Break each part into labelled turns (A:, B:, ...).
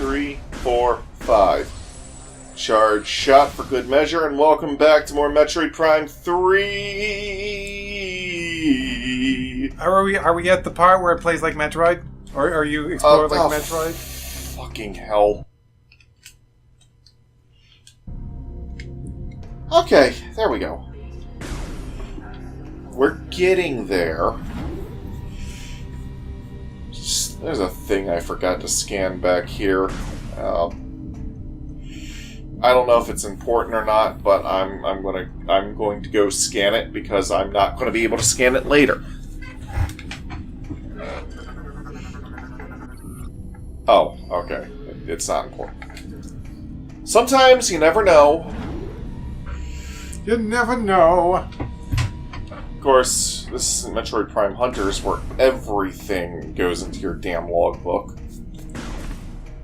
A: 3, 4, 5. Charge shot for good measure, and welcome back to more Metroid Prime 3.
B: Are we at the part where it plays like Metroid? Or are you exploring like Metroid?
A: Fucking hell. Okay, there we go. We're getting there. There's a thing I forgot to scan back here. I don't know if it's important or not, but I'm going to go scan it because I'm not going to be able to scan it later. Oh, okay. It's not important. Sometimes you never know.
B: You never know.
A: Of course, this is Metroid Prime Hunters, where everything goes into your damn logbook.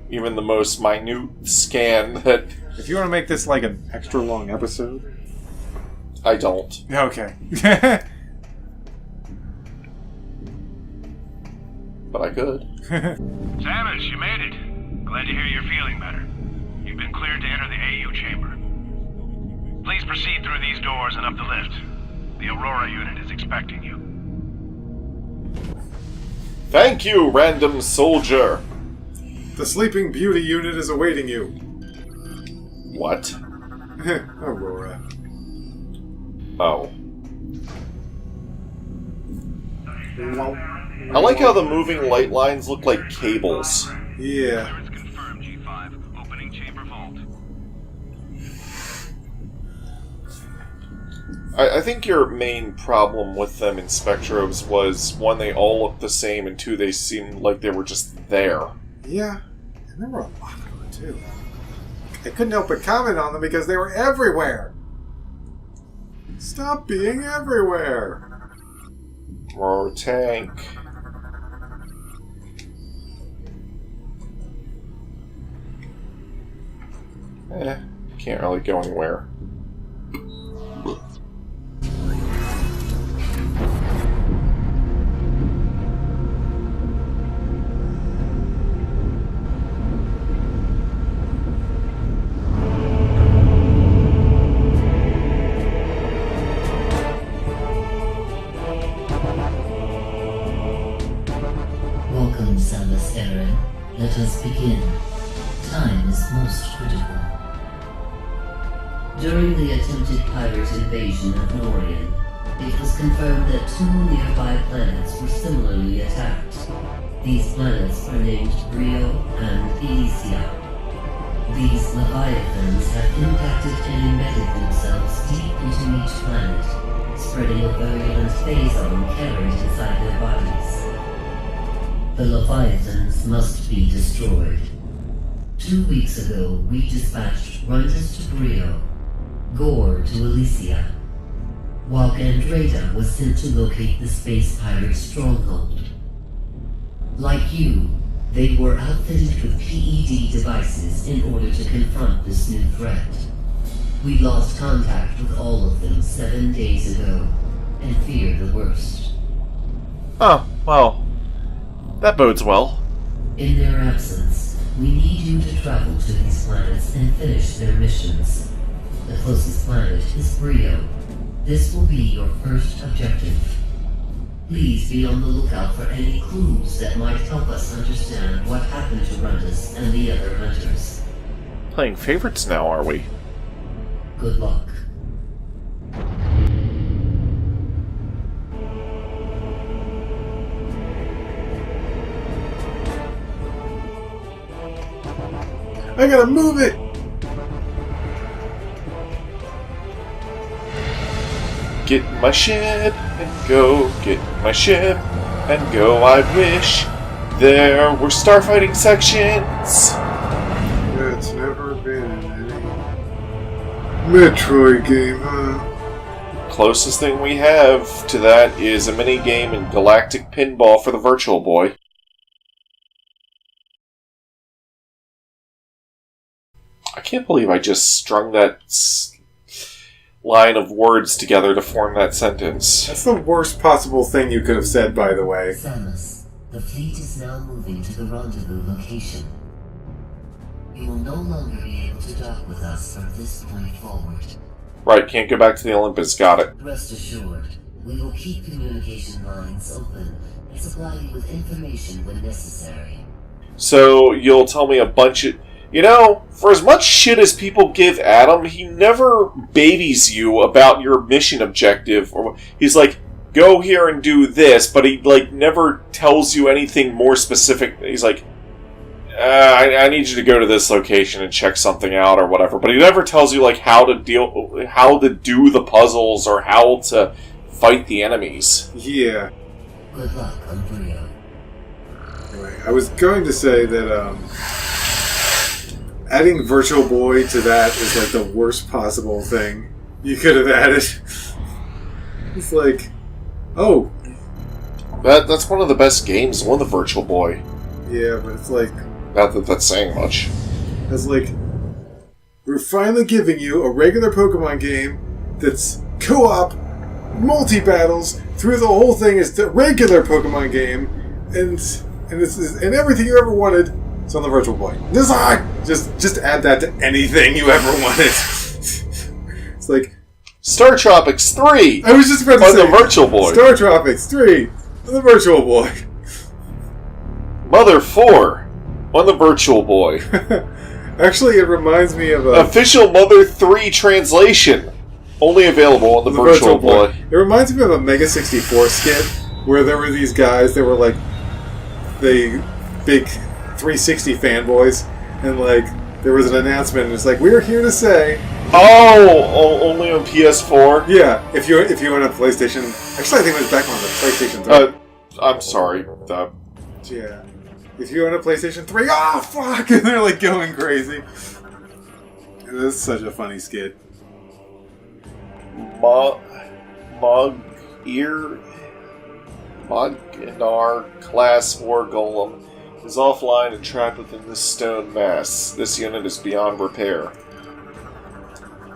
A: Even the most minute scan that...
B: If you want to make this like an extra long episode...
A: I don't.
B: Okay.
A: But I could.
C: Samus, you made it. Glad to hear you're feeling better. You've been cleared to enter the AU chamber. Please proceed through these doors and up the lift. The Aurora unit is expecting you.
A: Thank you, random soldier!
B: The Sleeping Beauty unit is awaiting you.
A: What?
B: Aurora.
A: Oh. I like how the moving light lines look like cables.
B: Yeah.
C: Clearance confirmed, G5. Opening chamber vault.
A: I think your main problem with them in Spectros was, one, they all looked the same, and two, they seemed like they were just there.
B: Yeah. And there were a lot of them, too. I couldn't help but comment on them because they were everywhere. Stop being everywhere.
A: Or tank. Can't really go anywhere.
D: Welcome, Samus Aran. Let us begin. Time is most critical. During the attempted pirate invasion of Norian, it was confirmed that two nearby planets were similarly attacked. These planets are named Bryyo and Elysia. These Leviathans have impacted and embedded themselves deep into each planet, spreading a virulent phazon carried inside their bodies. The Leviathans must be destroyed. 2 weeks ago, we dispatched Runters to Bryyo, Gore to Elysia, while Gandreda was sent to locate the space pirate stronghold. Like you, they were outfitted with PED devices in order to confront this new threat. We lost contact with all of them 7 days ago, and fear the worst.
A: Oh, well... that bodes well.
D: In their absence, we need you to travel to these planets and finish their missions. The closest planet is Bryyo. This will be your first objective. Please be on the lookout for any clues that might help us understand what happened to Runtus and the other hunters.
A: Playing favorites now, are we?
D: Good luck.
B: I gotta move it!
A: Get my ship and go, get my ship and go. I wish there were starfighting sections.
B: That's never been in any Metroid game, huh?
A: Closest thing we have to that is a mini game in Galactic Pinball for the Virtual Boy. I can't believe I just strung that line of words together to form that sentence.
B: That's the worst possible thing you could have said, by the way.
D: Samus, the fleet is now moving to the rendezvous location. You will no longer be able to dock with us from this point forward.
A: Right, can't go back to the Olympus. Got it.
D: Rest assured, we will keep communication lines open and supply you with information when necessary.
A: So you'll tell me a bunch of... You know, for as much shit as people give Adam, he never babies you about your mission objective. Or he's like, go here and do this, but he like never tells you anything more specific. He's like, I need you to go to this location and check something out or whatever. But he never tells you like how to do the puzzles or how to fight the enemies.
B: Yeah.
D: Good luck on Bryyo.
B: Anyway, I was going to say that adding Virtual Boy to that is like the worst possible thing you could have added. It's like, oh,
A: That's one of the best games on the Virtual Boy.
B: yeah, but it's like,
A: Not that that's saying much.
B: it's like, we're finally giving you a regular Pokemon game that's co-op, multi-battles, through the whole thing is the regular Pokemon game, and everything you ever wanted is on the Virtual Boy. Design! Just add that to anything you ever wanted. It's like,
A: Star Tropics 3
B: I was just about to
A: on
B: say,
A: the Virtual Boy.
B: Star Tropics 3 on the Virtual Boy.
A: Mother 4 on the Virtual Boy.
B: Actually, it reminds me of a...
A: Official Mother 3 translation. Only available on the Virtual Boy.
B: It reminds me of a Mega 64 skit where there were these guys that were like the big 360 fanboys, and like there was an announcement and it's like, we're here to say,
A: only on PS4?
B: yeah, if you own a PlayStation, actually I think it was back on the PlayStation 3.
A: I'm sorry.
B: Yeah. If you own a PlayStation 3, oh fuck, and they're like going crazy. And this is such a funny skit.
A: Mognar Class War Golem is offline and trapped within this stone mass. This unit is beyond repair.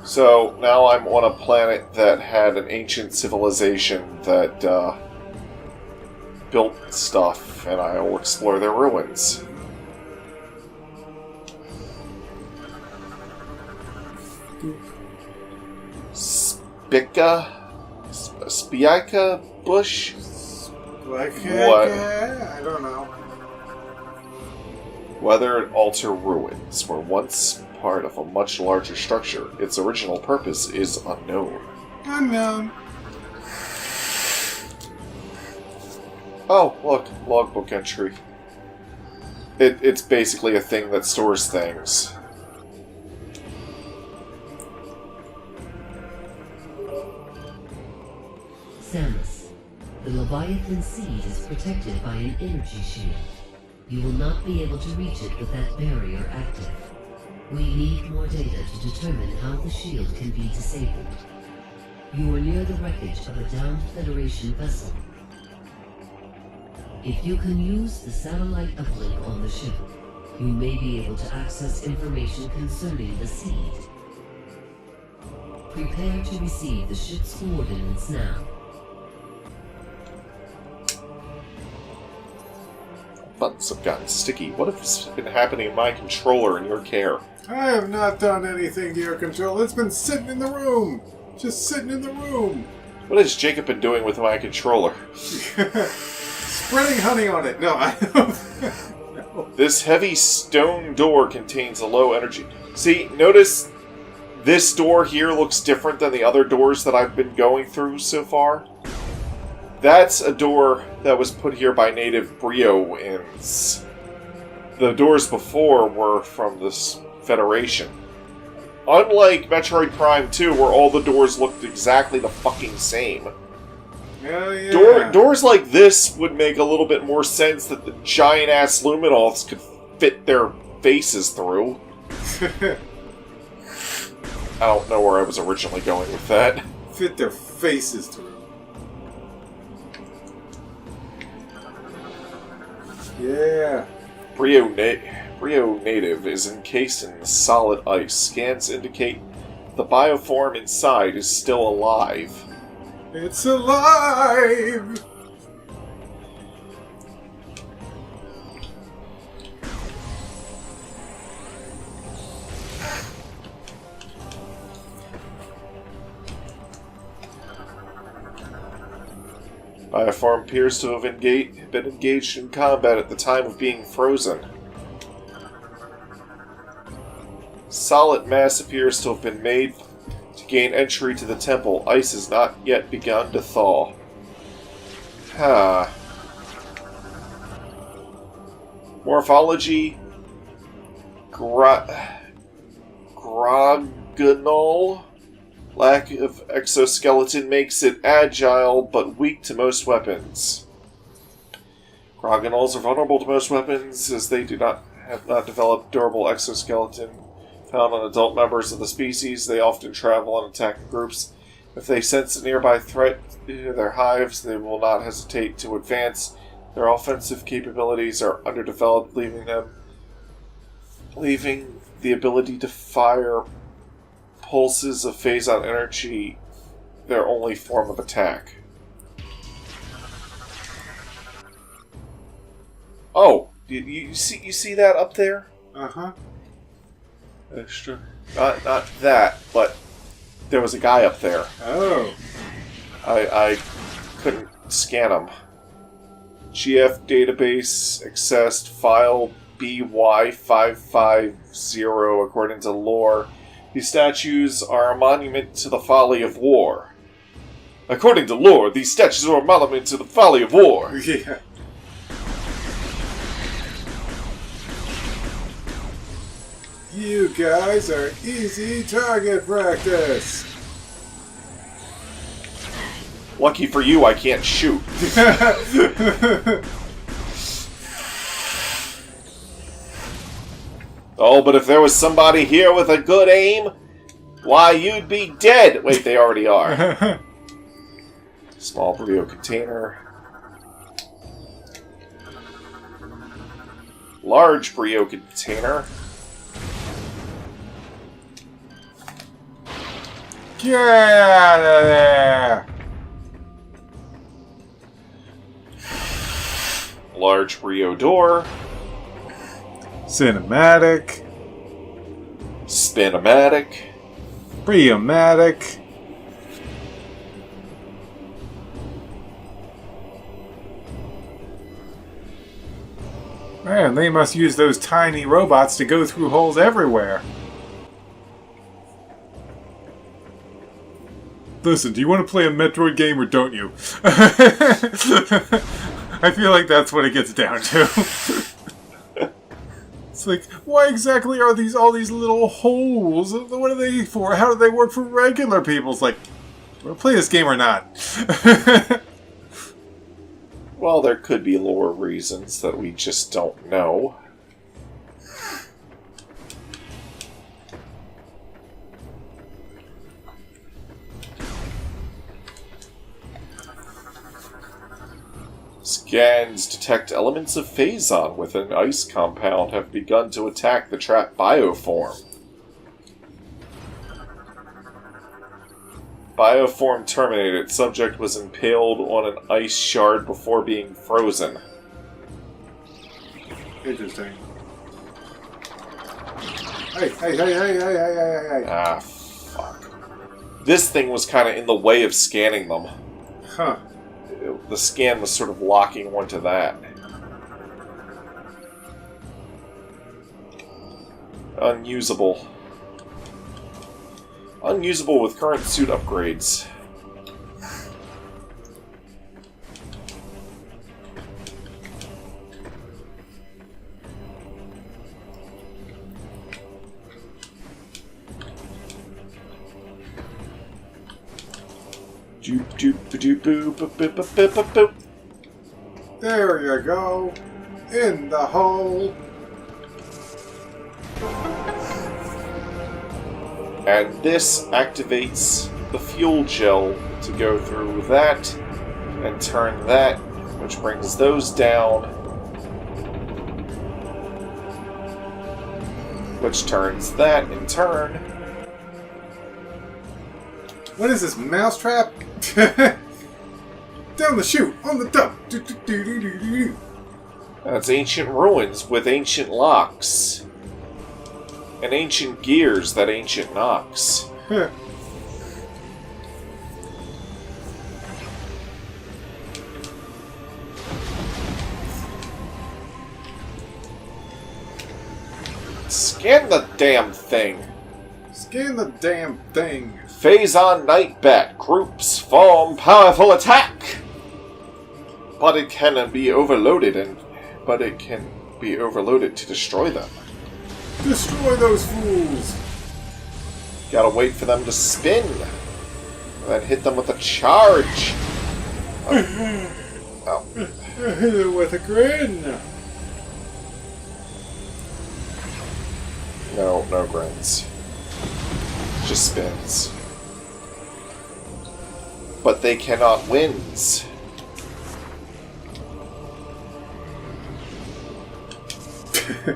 A: So, now I'm on a planet that had an ancient civilization that, built stuff, and I will explore their ruins. Spica bush?
B: Like,
A: What?
B: I don't know.
A: Weathered altar ruins were once part of a much larger structure. Its original purpose is unknown.
B: Unknown.
A: Oh, look, logbook entry. It's basically a thing that stores things.
D: Samus, the Leviathan seed is protected by an energy shield. You will not be able to reach it with that barrier active. We need more data to determine how the shield can be disabled. You are near the wreckage of a downed Federation vessel. If you can use the satellite uplink on the ship, you may be able to access information concerning the seed. Prepare to receive the ship's coordinates now.
B: buttons
A: have gotten sticky. What has been happening in my controller in your care?
B: I have not done anything to your controller. It's been sitting in the room. Just sitting in the room.
A: What has Jacob been doing with my controller?
B: Spreading honey on it. No, I don't. No.
A: This heavy stone door contains a low energy... See, notice this door here looks different than the other doors that I've been going through so far. That's a door that was put here by native Bryoans. The doors before were from this Federation. Unlike Metroid Prime 2, where all the doors looked exactly the fucking same.
B: Hell yeah.
A: Doors like this would make a little bit more sense that the giant-ass Luminoths could fit their faces through. I don't know where I was originally going with that.
B: Fit their faces through. Yeah.
A: Bryyo native is encased in solid ice. Scans indicate the bioform inside is still alive.
B: It's alive!
A: Bioform appears to have been engaged in combat at the time of being frozen. Solid mass appears to have been made to gain entry to the temple. Ice has not yet begun to thaw. Morphology. Grogonal. Lack of exoskeleton makes it agile, but weak to most weapons. Grogonals are vulnerable to most weapons, as they have not developed durable exoskeleton. Found on adult members of the species, they often travel and attack in groups. If they sense a nearby threat to their hives, they will not hesitate to advance. Their offensive capabilities are underdeveloped, leaving the ability to fire pulses of phase-on energy their only form of attack. Oh, you see that up there?
B: Uh-huh.
A: Extra. Not that, but there was a guy up there.
B: Oh.
A: I couldn't scan him. GF database accessed file BY550 according to lore. These statues are a monument to the folly of war. According to lore, these statues are a monument to the folly of war.
B: Yeah. You guys are easy target practice.
A: Lucky for you, I can't shoot. Oh, but if there was somebody here with a good aim, why, you'd be dead. Wait, they already are. Small Bryyo container. Large Bryyo container.
B: Get out of there!
A: Large Bryyo door.
B: Cinematic.
A: Spinomatic.
B: Bryomatic. Man, they must use those tiny robots to go through holes everywhere. Listen, do you want to play a Metroid game or don't you? I feel like that's what it gets down to. It's like, why exactly are all these little holes? What are they for? How do they work for regular people? It's like, do you want to play this game or not?
A: Well, there could be lore reasons that we just don't know. Scans detect elements of phazon within an ice compound have begun to attack the trapped bioform. Bioform terminated. Subject was impaled on an ice shard before being frozen.
B: Interesting. Hey.
A: Ah, fuck. This thing was kind of in the way of scanning them.
B: Huh.
A: The scan was sort of locking onto that. Unusable. Unusable with current suit upgrades.
B: There you go. In the hole.
A: And this activates the fuel gel to go through that and turn that, which brings those down, which turns that in turn.
B: What is this, mousetrap? Down the chute, on the dump.
A: That's ancient ruins with ancient locks. And ancient gears that ancient knocks. Scan the damn thing.
B: Scan the damn thing.
A: Phazon Nightbat groups form powerful attack. But it can be overloaded to destroy them.
B: Destroy those fools.
A: Gotta wait for them to spin. And then hit them with a charge. Oh.
B: Hit it with a grin.
A: No grins. Just spins. But they cannot wins.
B: You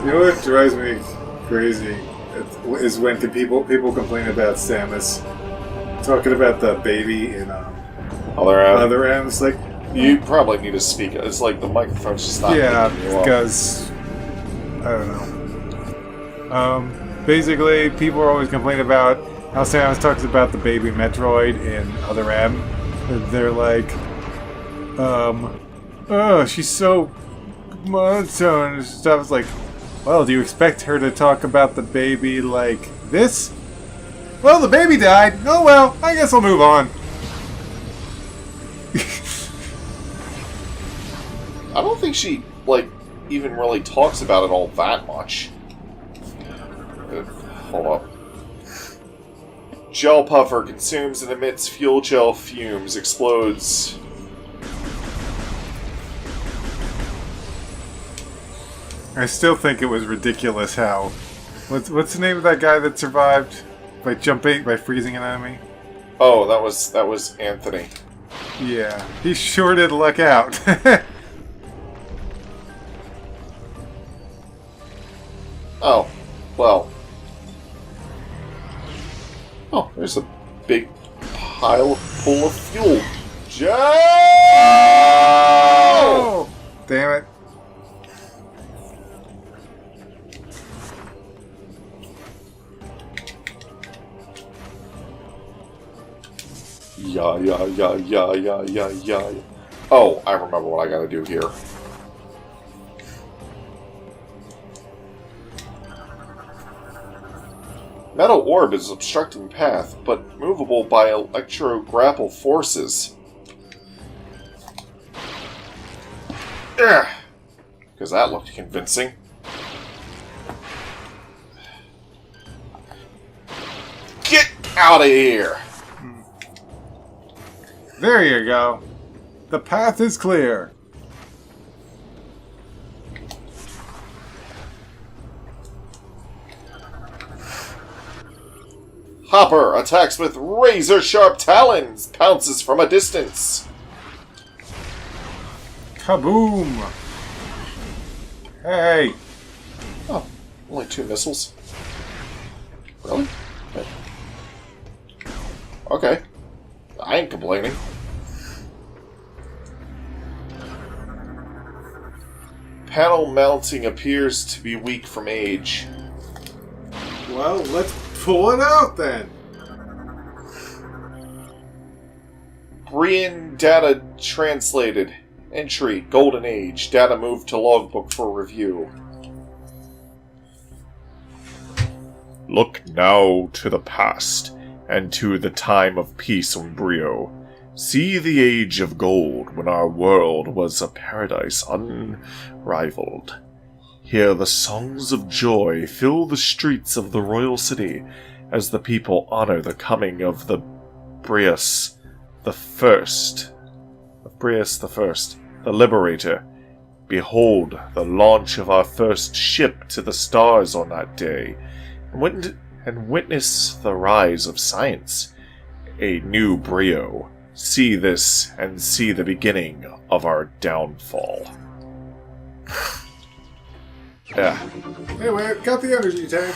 B: know what drives me crazy is when people complain about Samus talking about the baby in Other M. It's like,
A: you probably need to speak. It's like the microphone's just not.
B: Yeah,
A: picking you up.
B: because I don't know. Basically, people are always complaining about how Samus talks about the baby Metroid in Other M. They're like, oh, she's so monotone and stuff. It's like, well, do you expect her to talk about the baby like this? Well, the baby died. Oh well, I guess I'll move on.
A: I don't think she, even really talks about it all that much. Hold up. Gel puffer consumes and emits fuel gel fumes. Explodes.
B: I still think it was ridiculous how... What's the name of that guy that survived by freezing an enemy?
A: Oh, that was Anthony.
B: Yeah, he sure did luck out.
A: Oh, well. Oh, there's a big pile full of fuel. Joe!
B: Oh! Damn it.
A: Yeah. Oh, I remember what I gotta do here. Metal orb is obstructing path, but movable by electro-grapple forces. Because that looked convincing. Get out of here!
B: There you go. The path is clear.
A: Hopper attacks with razor-sharp talons, pounces from a distance.
B: Kaboom! Hey!
A: Oh, only 2 missiles. Really? Okay. I ain't complaining. Panel mounting appears to be weak from age.
B: Well, let's pull it out then.
A: Bryan data translated. Entry, Golden Age. Data moved to logbook for review. Look now to the past, and to the time of peace on Bryyo. See the age of gold, when our world was a paradise unrivaled. Hear the songs of joy fill the streets of the royal city, as the people honor the coming of the Bryyo the First, the Liberator. Behold the launch of our first ship to the stars on that day, and witness the rise of science. A new Bryyo. See this, and see the beginning of our downfall. Yeah.
B: Anyway, got the energy tank.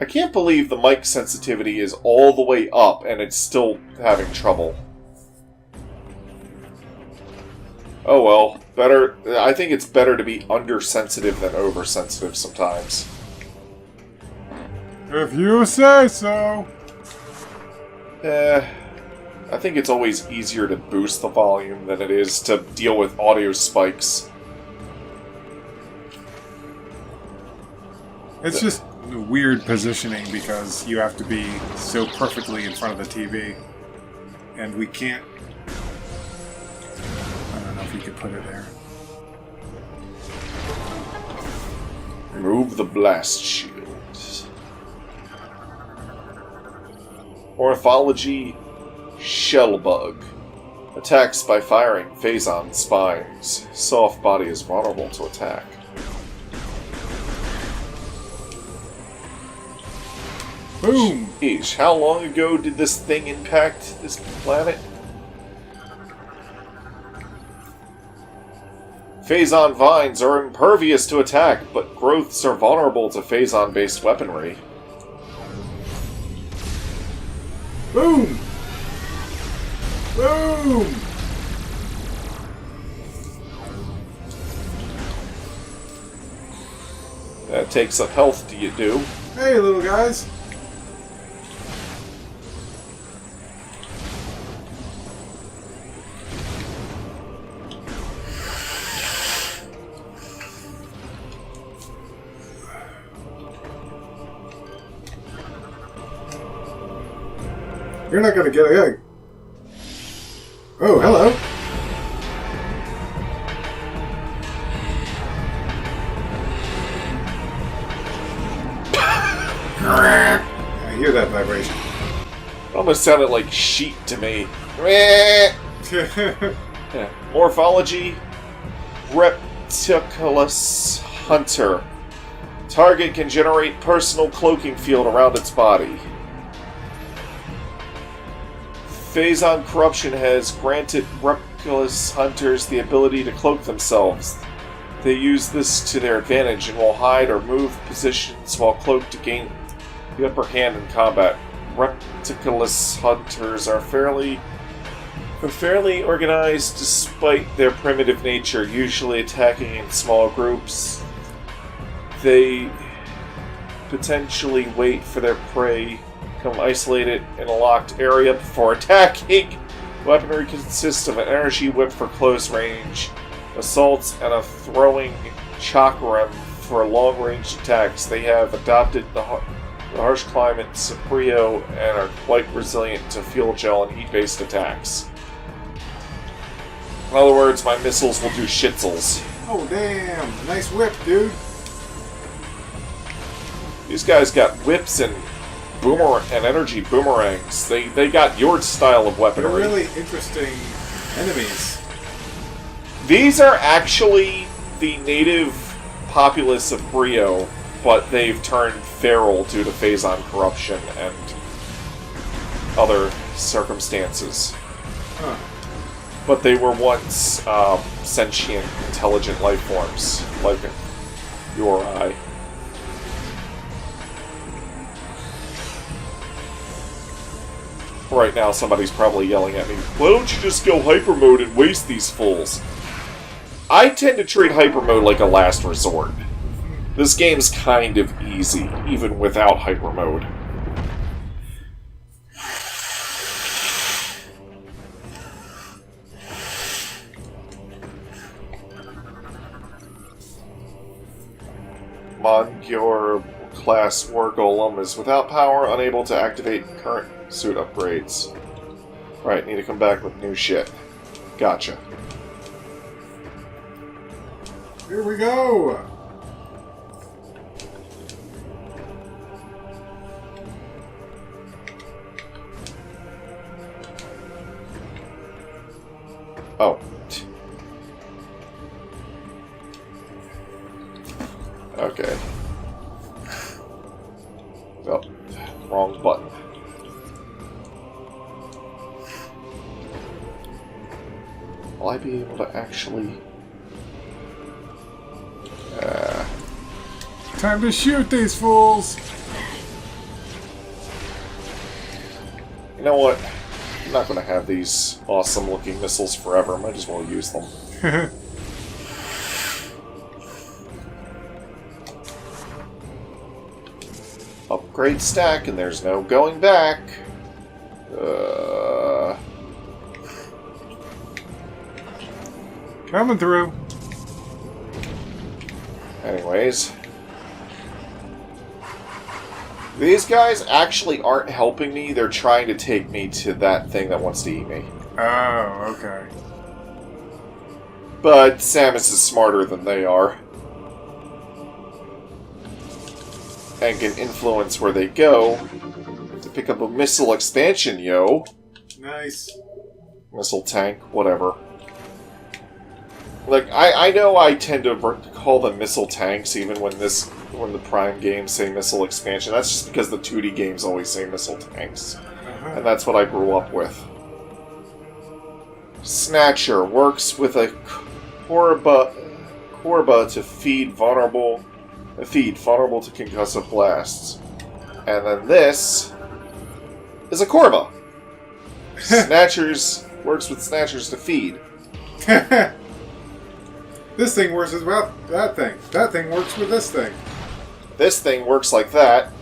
A: I can't believe the mic sensitivity is all the way up and it's still having trouble. Oh well, better. I think it's better to be undersensitive than oversensitive sometimes.
B: If you say so.
A: I think it's always easier to boost the volume than it is to deal with audio spikes.
B: It's just weird positioning because you have to be so perfectly in front of the TV. And we can't... I don't know if we could put it there.
A: Remove the blast shield. Ornithology Shellbug. Attacks by firing Phazon spines. Soft body is vulnerable to attack.
B: Boom!
A: Jeez, how long ago did this thing impact this planet? Phazon vines are impervious to attack, but growths are vulnerable to Phazon-based weaponry.
B: Boom! Boom!
A: That takes up health, do you do?
B: Hey, little guys! You're not gonna get a... Oh, hello! I hear that vibration.
A: It almost sounded like sheep to me. Yeah. Morphology Repticulus Hunter. Target can generate personal cloaking field around its body. Phazon corruption has granted Repticulus hunters the ability to cloak themselves. They use this to their advantage and will hide or move positions while cloaked to gain the upper hand in combat. Repticulus hunters are fairly organized despite their primitive nature, usually attacking in small groups. They potentially wait for their prey become isolated in a locked area before attacking. Weaponry consists of an energy whip for close range assaults and a throwing chakram for long-range attacks. They have adopted the harsh climates of Bryyo and are quite resilient to fuel gel and heat-based attacks. In other words, my missiles will do shitzels.
B: Oh, damn! Nice whip, dude!
A: These guys got whips and energy boomerangs. They got your style of weaponry.
B: They're really interesting enemies.
A: These are actually the native populace of Bryyo, but they've turned feral due to Phazon corruption and other circumstances.
B: Huh.
A: But they were once sentient, intelligent life forms, like you or I. Right now, somebody's probably yelling at me, "Why don't you just go hyper mode and waste these fools?" I tend to treat hyper mode like a last resort. This game's kind of easy, even without hyper mode. Mongur class War Golem is without power, unable to activate current suit upgrades. Right, need to come back with new shit. Gotcha.
B: Here we go!
A: Oh. Okay. Oh, wrong button. Will I be able to actually...
B: Time to shoot these fools!
A: You know what? I'm not going to have these awesome-looking missiles forever. Might as well use them. Upgrade stack, and there's no going back.
B: Coming through.
A: Anyways. These guys actually aren't helping me. They're trying to take me to that thing that wants to eat me.
B: Oh, okay.
A: But Samus is smarter than they are. And can influence where they go to pick up a missile expansion, yo.
B: Nice.
A: Missile tank, whatever. Like, I know I tend to call them missile tanks even when the Prime games say missile expansion. That's just because the 2D games always say missile tanks. And that's what I grew up with. Snatcher works with a Korba to feed vulnerable to concussive blasts. And then this is a Korba. Snatchers works with Snatchers to feed.
B: This thing works with that thing. That thing works with this thing.
A: This thing works like that.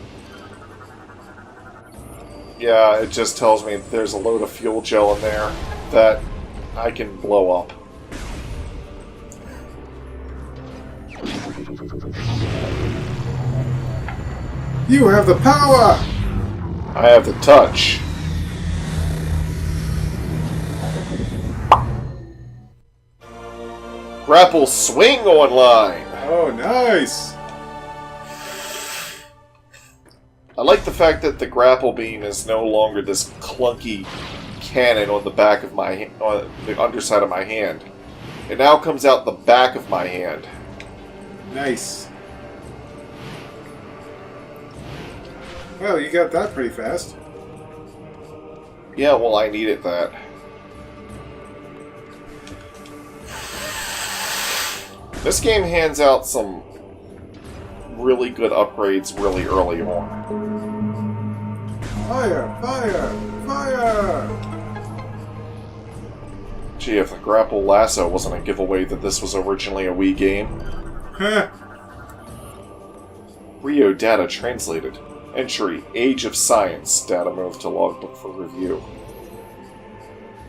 A: Yeah, it just tells me there's a load of fuel gel in there that I can blow up.
B: You have the power!
A: I have the touch. Grapple Swing online!
B: Oh, nice!
A: I like the fact that the grapple beam is no longer this clunky cannon on the back of my on the underside of my hand. It now comes out the back of my hand.
B: Nice. Well, you got that pretty fast.
A: Yeah, well, I needed that. This game hands out some really good upgrades really early on.
B: Fire! Fire! Fire!
A: Gee, if the Grapple Lasso wasn't a giveaway that this was originally a Wii game.
B: Huh.
A: Bryyo data translated. Entry, Age of Science. Data moved to logbook for review.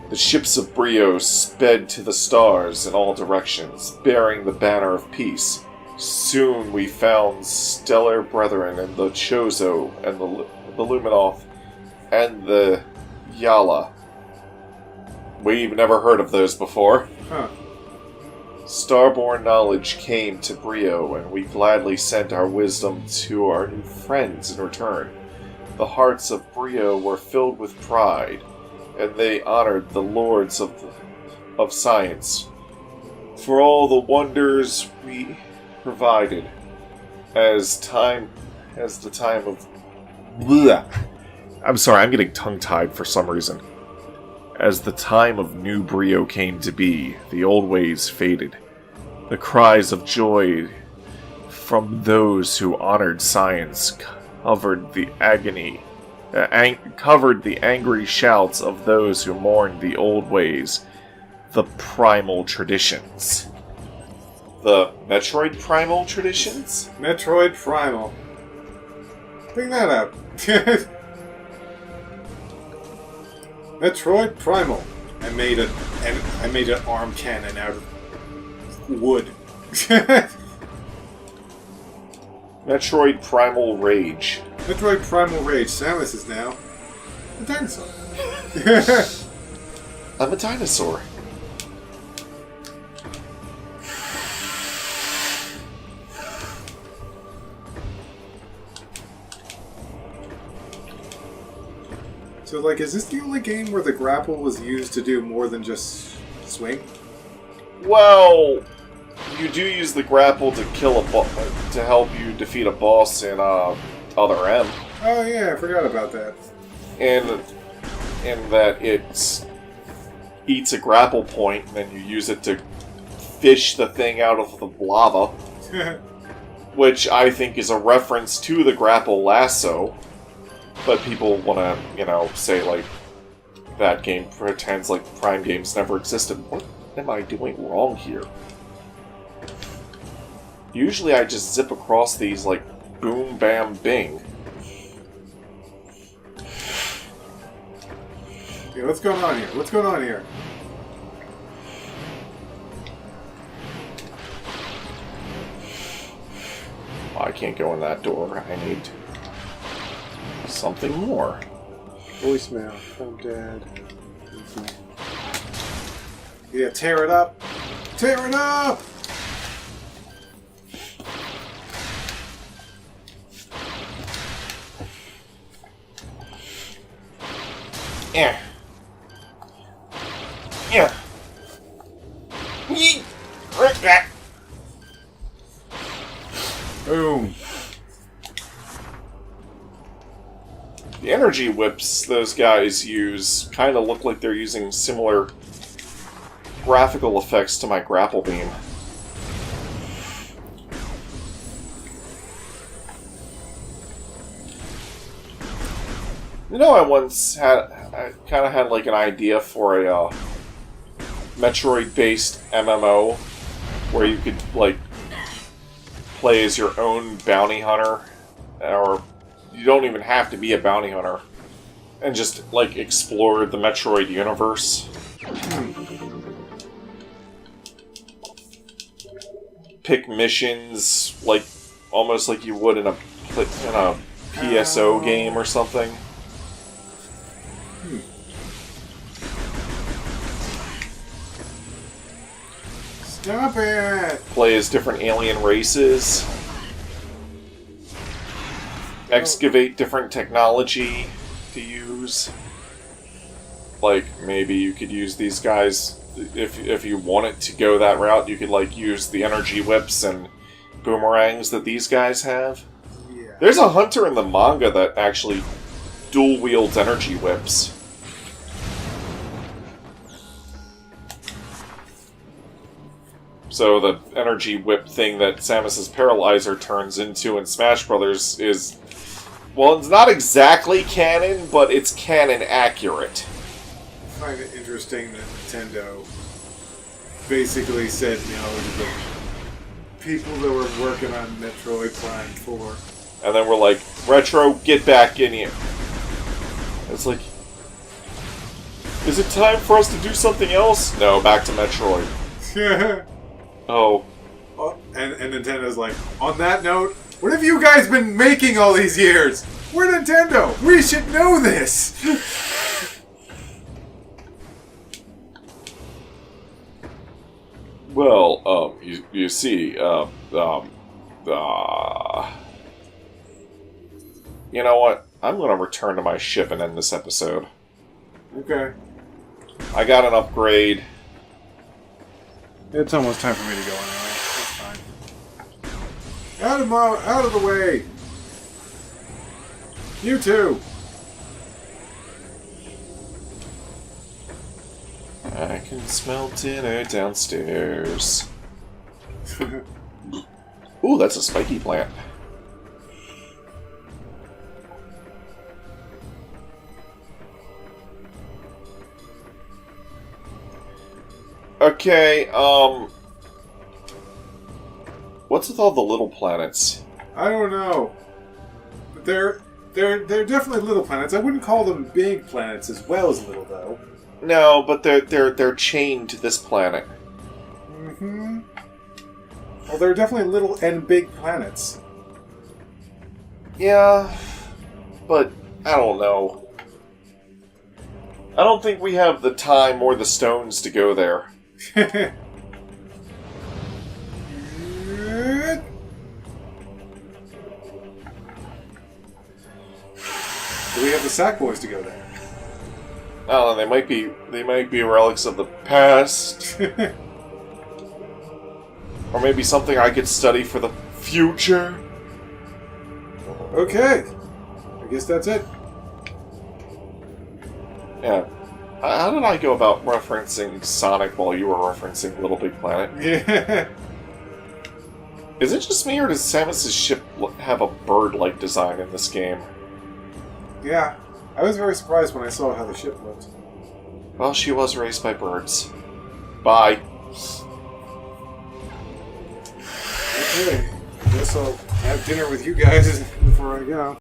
A: The ships of Bryyo sped to the stars in all directions, bearing the banner of peace. Soon we found stellar brethren in the Chozo and the Luminov and the Yala. We've never heard of those before.
B: Huh.
A: Starborn knowledge came to Bryyo, and we gladly sent our wisdom to our new friends in return. The hearts of Bryyo were filled with pride, and they honored the lords of science for all the wonders we provided. As the time of... Blech. I'm sorry, I'm getting tongue-tied for some reason. As the time of new Bryyo came to be, the old ways faded. The cries of joy from those who honored science covered the angry shouts of those who mourned the old ways, the primal traditions. The Metroid primal traditions?
B: Metroid Primal. Bring that up. Metroid Primal. I made an arm cannon out of wood.
A: Metroid Primal Rage.
B: Metroid Primal Rage. Samus is now a dinosaur.
A: I'm a dinosaur.
B: So, like, is this the only game where the grapple was used to do more than just swing?
A: Well, you do use the grapple to kill to help you defeat a boss in Other M.
B: Oh yeah, I forgot about that.
A: And that it eats a grapple point, and then you use it to fish the thing out of the lava, which I think is a reference to the Grapple Lasso. But people want to, say, like, that game pretends like Prime games never existed. What am I doing wrong here? Usually I just zip across these, like, boom, bam, bing.
B: Yeah, what's going on here? What's going on here?
A: Oh, I can't go in that door. I need to. something more.
B: Voicemail from Dad. Yeah, tear it up! Tear it up!
A: Yeah. Yeah. Yeet.
B: Boom.
A: The energy whips those guys use kind of look like they're using similar graphical effects to my grapple beam. You know, I kind of had like an idea for a Metroid-based MMO where you could like play as your own bounty hunter, or you don't even have to be a bounty hunter, and just like explore the Metroid universe. Pick missions like almost like you would in a PSO game or something.
B: Stop it!
A: Play as different alien races. Excavate different technology to use. Like, maybe you could use these guys, if you wanted to go that route, you could, like, use the energy whips and boomerangs that these guys have.
B: Yeah.
A: There's a hunter in the manga that actually dual wields energy whips. So the energy whip thing that Samus's Paralyzer turns into in Smash Brothers is, well, it's not exactly canon, but it's canon accurate.
B: I find it interesting that Nintendo basically said no to the people that were working on Metroid Prime 4.
A: And then we're like, Retro, get back in here. It's like, is it time for us to do something else? No, back to Metroid. Oh.
B: And Nintendo's like, on that note, what have you guys been making all these years? We're Nintendo! We should know this!
A: Well, you see, you know what? I'm gonna return to my ship and end this episode.
B: Okay.
A: I got an upgrade.
B: It's almost time for me to go anyway. That's fine. Out of the way! You too!
A: I can smell dinner downstairs. Ooh, that's a spiky plant. Okay, what's with all the little planets?
B: I don't know. But they're definitely little planets. I wouldn't call them big planets as well as little, though.
A: No, but they're chained to this planet.
B: Mm-hmm. Well, they're definitely little and big planets.
A: Yeah, but I don't know. I don't think we have the time or the stones to go there.
B: Do we have the Sack Boys to go there?
A: I don't know, they might be relics of the past. Or maybe something I could study for the future.
B: Okay. I guess that's it.
A: Yeah. How did I go about referencing Sonic while you were referencing Little Big Planet?
B: Yeah.
A: Is it just me, or does Samus's ship have a bird-like design in this game?
B: Yeah. I was very surprised when I saw how the ship looked.
A: Well, she was raised by birds. Bye.
B: Okay. I guess I'll have dinner with you guys before I go.